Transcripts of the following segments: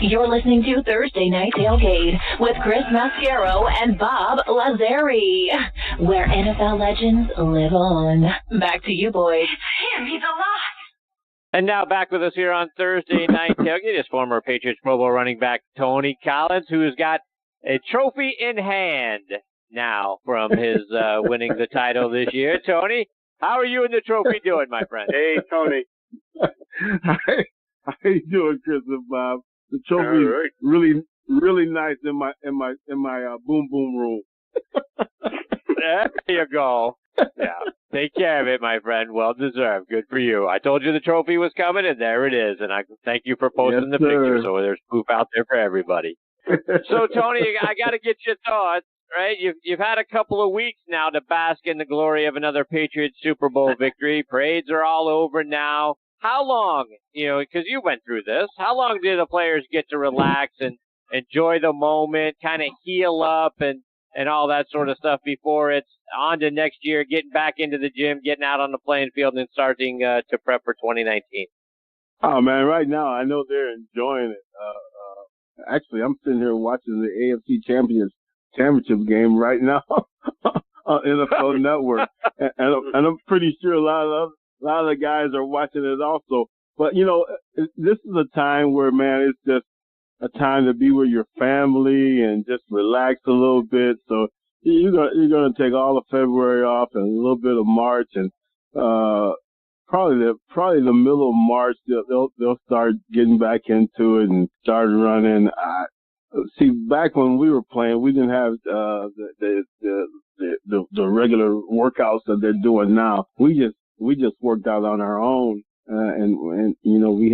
You're listening to Thursday Night Tailgate with Chris Mascaro and Bob Lazari, where NFL legends live on. Back to you, boys. It means a lot. And now back with us here on Thursday Night Tailgate is former Patriots Pro Bowl running back Tony Collins, who's got a trophy in hand now from his winning the title this year. Tony, how are you and the trophy doing, my friend? Hey, Tony. How you doing, Chris and Bob? The trophy is really, really nice in my boom boom room. There you go. Yeah, take care of it, my friend. Well deserved. Good for you. I told you the trophy was coming, and there it is. And I thank you for posting the picture, so there's proof out there for everybody. So, Tony, I got to get your thoughts. Right, you've had a couple of weeks now to bask in the glory of another Patriots Super Bowl victory. Parades are all over now. How long, because you went through this, how long do the players get to relax and enjoy the moment, kind of heal up and all that sort of stuff before it's on to next year, getting back into the gym, getting out on the playing field and starting to prep for 2019? Oh, man, right now I know they're enjoying it. Actually, I'm sitting here watching the AFC Championship game right now on NFL Network, and I'm pretty sure a lot of the guys are watching it also. But this is a time where, man, it's just a time to be with your family and just relax a little bit. So you're gonna take all of February off and a little bit of March, and probably the middle of March they'll start getting back into it and start running. See, back when we were playing, we didn't have the regular workouts that they're doing now. We just worked out on our own, and we knew we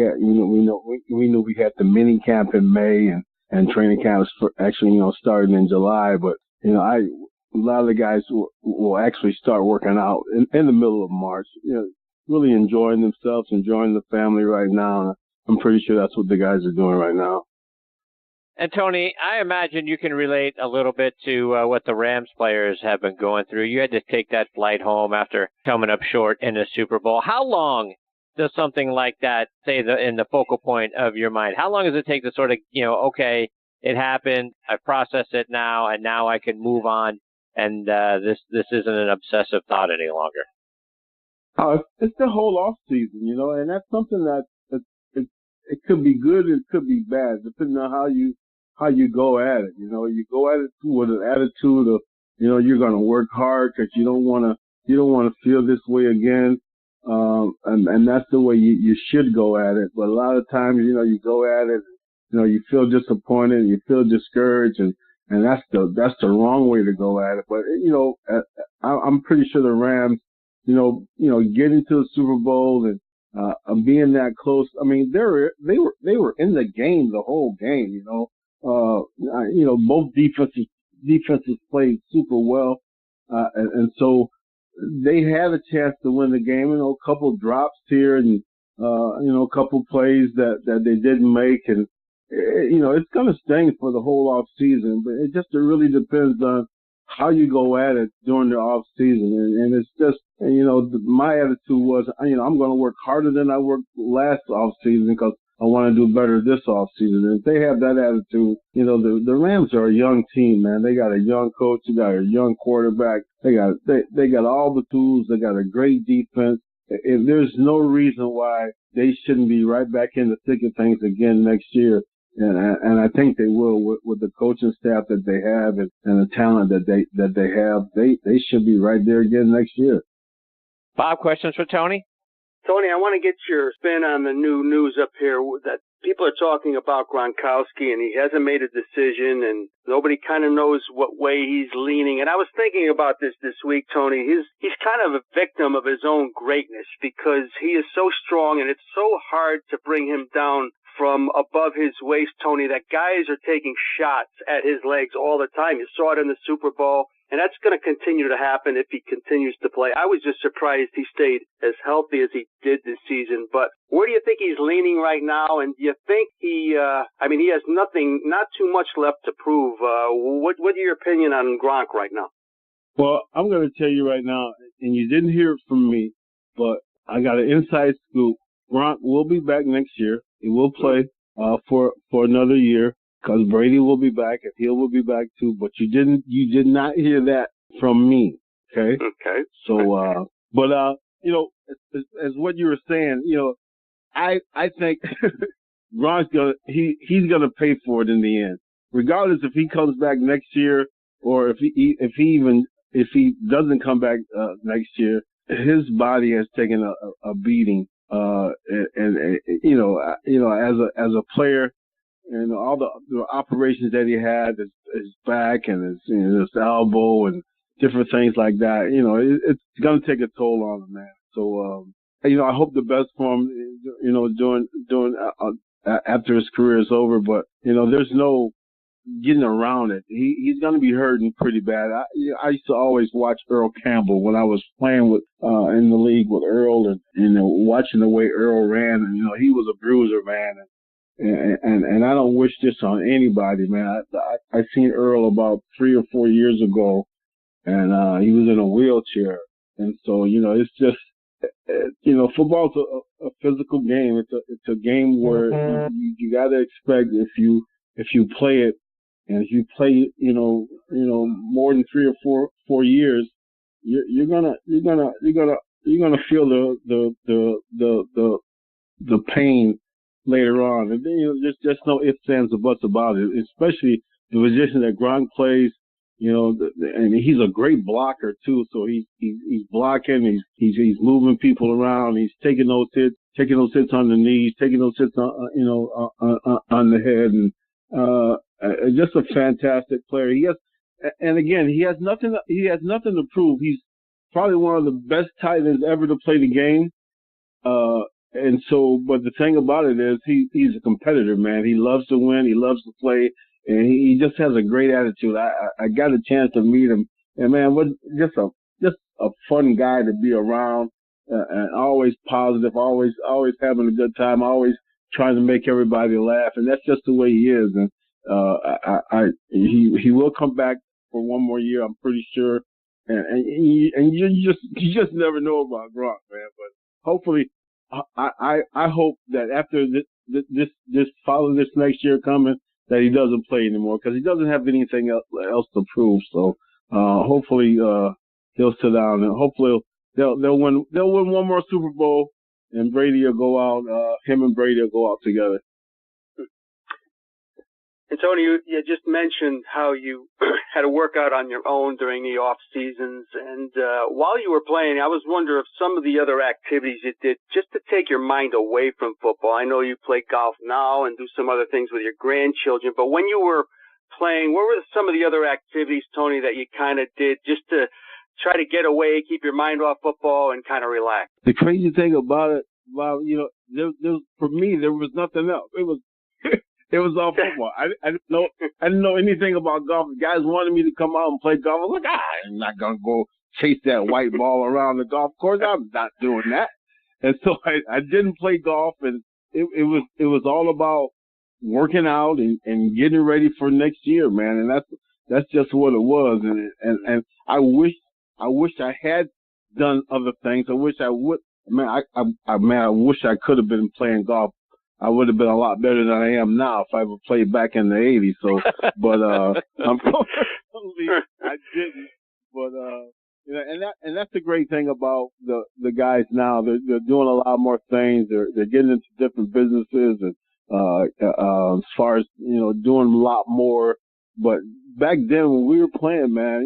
had the mini camp in May and training camps actually starting in July. But a lot of the guys will actually start working out in the middle of March. Really enjoying themselves, enjoying the family right now. I'm pretty sure that's what the guys are doing right now. And, Tony, I imagine you can relate a little bit to what the Rams players have been going through. You had to take that flight home after coming up short in a Super Bowl. How long does something like that stay in the focal point of your mind? How long does it take to sort of, okay, it happened, I process it now, and now I can move on, and this isn't an obsessive thought any longer? It's the whole off season, and that's something that it could be good, it could be bad, depending on how you go at it. You go at it with an attitude of, you're going to work hard because you don't want to feel this way again. And that's the way you should go at it. But a lot of times, you go at it, you feel disappointed, you feel discouraged, and that's the wrong way to go at it. But, I'm pretty sure the Rams, getting to the Super Bowl and being that close. I mean, they were in the game the whole game, both defenses played super well. And so they had a chance to win the game. A couple drops here and, a couple plays that they didn't make. And, it's going to sting for the whole off season, but it really depends on how you go at it during the off season. And it's just, my attitude was, I'm going to work harder than I worked last off season because I want to do better this off season. And if they have that attitude, the Rams are a young team, man. They got a young coach, they got a young quarterback. They got all the tools. They got a great defense. If there's no reason why they shouldn't be right back in the thick of things again next year. And I think they will with the coaching staff that they have and the talent that they have. They should be right there again next year. Bob, questions for Tony? Tony, I want to get your spin on the new news up here that people are talking about Gronkowski, and he hasn't made a decision, and nobody kind of knows what way he's leaning. And I was thinking about this week, Tony. He's kind of a victim of his own greatness because he is so strong, and it's so hard to bring him down from above his waist, Tony, that guys are taking shots at his legs all the time. You saw it in the Super Bowl. And that's going to continue to happen if he continues to play. I was just surprised he stayed as healthy as he did this season. But where do you think he's leaning right now? And do you think he has not too much left to prove. What's your opinion on Gronk right now? Well, I'm going to tell you right now, and you didn't hear it from me, but I got an inside scoop. Gronk will be back next year. He will play. for another year because Brady will be back and Hill will be back too. But you did not hear that from me. Okay. Okay. So, as what you were saying, I think Gronk's he's gonna pay for it in the end, regardless if he comes back next year or if he doesn't come back next year. His body has taken a beating, and as a player, and all the operations that he had, his back and his elbow and different things like that. It's gonna take a toll on him, man. So, I hope the best for him, during after his career is over. But there's no getting around it. He's gonna be hurting pretty bad. I used to always watch Earl Campbell when I was playing with in the league with Earl, and watching the way Earl ran. And he was a bruiser, man. And I don't wish this on anybody, man. I seen Earl about 3 or 4 years ago, and he was in a wheelchair. And so, it's just, football's a physical game. It's a game where you got to expect if you play it, and if you play, more than 3 or 4 years, you're gonna feel the pain later on. And then, there's just no ifs, ands, or buts about it, especially the position that Gronk plays. And he's a great blocker too. So he's blocking, he's moving people around, he's taking those hits on the knees, taking those hits on the head, and just a fantastic player. He has nothing to prove. He's probably one of the best tight ends ever to play the game. And so, but the thing about it is he's a competitor, man. He loves to win. He loves to play. And he just has a great attitude. I got a chance to meet him. And man, just a fun guy to be around, and always positive, always having a good time, always trying to make everybody laugh. And that's just the way he is. And, he will come back for one more year, I'm pretty sure. And you just never know about Gronk, man. But hopefully, I hope that after this follow this next year coming, that he doesn't play anymore, because he doesn't have anything else to prove. So hopefully he'll sit down, and hopefully they'll win one more Super Bowl, and Brady will go out. Him and Brady will go out together. And Tony, you just mentioned how you had to work out on your own during the off seasons, and while you were playing, I was wondering if some of the other activities you did just to take your mind away from football. I know you play golf now and do some other things with your grandchildren, but when you were playing, what were some of the other activities, Tony, that you kind of did just to try to get away, keep your mind off football, and kind of relax? The crazy thing about it, Bob, for me, there was nothing else. It was all football. I didn't know anything about golf. The guys wanted me to come out and play golf. I was like, I'm not gonna go chase that white ball around the golf course. I'm not doing that. And so I didn't play golf, and it was all about working out and getting ready for next year, man. And that's just what it was. And I wish I had done other things. I wish I would. I wish I could have been playing golf. I would have been a lot better than I am now if I ever played back in the 80s. So, but unfortunately, I didn't. But and that's the great thing about the guys now. They're doing a lot more things. They're getting into different businesses, and as far as doing a lot more. But back then when we were playing, man,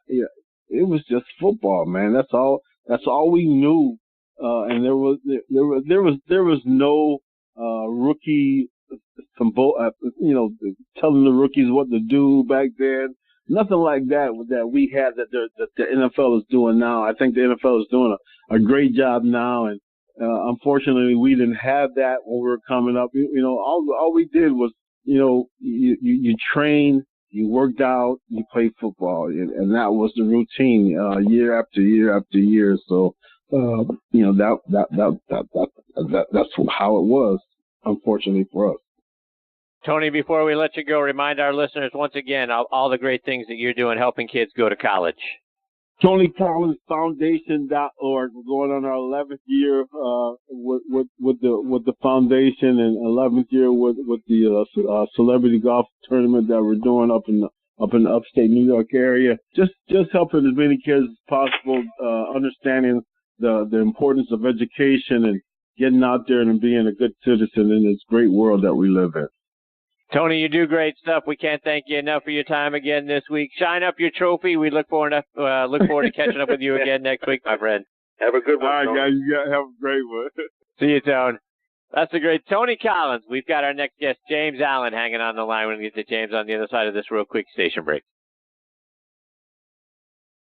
it was just football, man. That's all we knew. And there was no rookie, telling the rookies what to do back then. Nothing like that we had that the NFL is doing now. I think the NFL is doing a great job now, and unfortunately we didn't have that when we were coming up. All we did was you trained, you worked out, you played football, and that was the routine year after year after year. So that's how it was, unfortunately for us. Tony, before we let you go, remind our listeners once again all the great things that you're doing helping kids go to college. TonyCollinsFoundation.org. We're going on our 11th year with the foundation, and 11th year with the celebrity golf tournament that we're doing up in the upstate New York area. Just helping as many kids as possible, understanding the importance of education and getting out there and being a good citizen in this great world that we live in. Tony, you do great stuff. We can't thank you enough for your time again this week. Shine up your trophy. We look forward to catching up with you again next week, my friend. Have a good one. All right, Tony. guys. You got have a great one. See you, Tone. That's the great Tony Collins. We've got our next guest, James Allen, hanging on the line. We're going to get to James on the other side of this real quick station break.